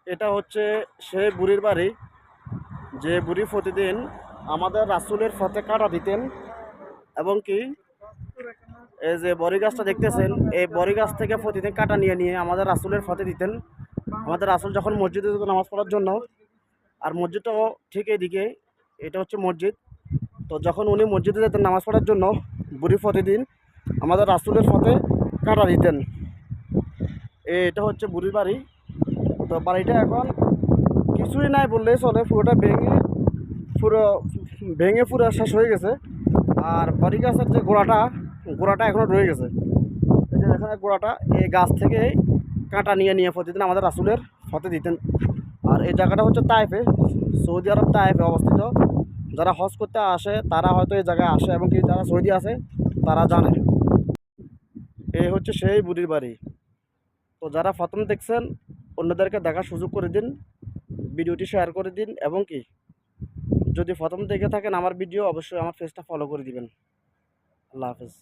এটা হচ্ছে সেই বুড়ির বাড়ি, যে বুড়ি প্রতিদিন আমাদের রাসূলের পথে কাঁটা দিতেন। এবং কি এই যে বড়ি গাছটা দেখতেছেন, এই বড়ি গাছ থেকে প্রতিদিন কাঁটা নিয়ে নিয়ে আমাদের রাসূলের পথে দিতেন। আমাদের রাসূল যখন মসজিদে যেত নামাজ পড়ার জন্য, আর মসজিদটাও ঠিক এইদিকে, এটা হচ্ছে মসজিদ। তো যখন উনি মসজিদে যেতেন নামাজ পড়ার জন্য, বুড়ি প্রতিদিন আমাদের রাসূলের পথে কাঁটা দিতেন। এটা হচ্ছে বুড়ির বাড়ি। তো বাড়িটা এখন কিছুই নাই বললেই চলে, পুরোটা পুরো পুরো শেষ হয়ে গেছে। আর বড়ি গাছের যে গোড়াটা এখনো রয়ে গেছে। এই যে এখানে গোড়াটা, এই গাছ থেকে কাঁটা নিয়ে নিয়ে প্রতিদিন আমাদের রাসূলের পথে দিতেন। আর এই জায়গাটা হচ্ছে তায়েফে, সৌদি আরব তায়েফে অবস্থিত। যারা হজ করতে আসে তারা হয়তো এই জায়গায় আসে, এবং কি যারা সৌদি আছে তারা জানে। এই হচ্ছে সেই বুড়ির বাড়ি। তো যারা প্রথম দেখছেন, অন্যদেরকে দেখার সুযোগ করে দিন, ভিডিওটি শেয়ার করে দিন, এবং কি যদি প্রথম দেখে থাকেন আমার ভিডিও, অবশ্যই আমার পেজটা ফলো করে দিবেন। আল্লাহ হাফেজ।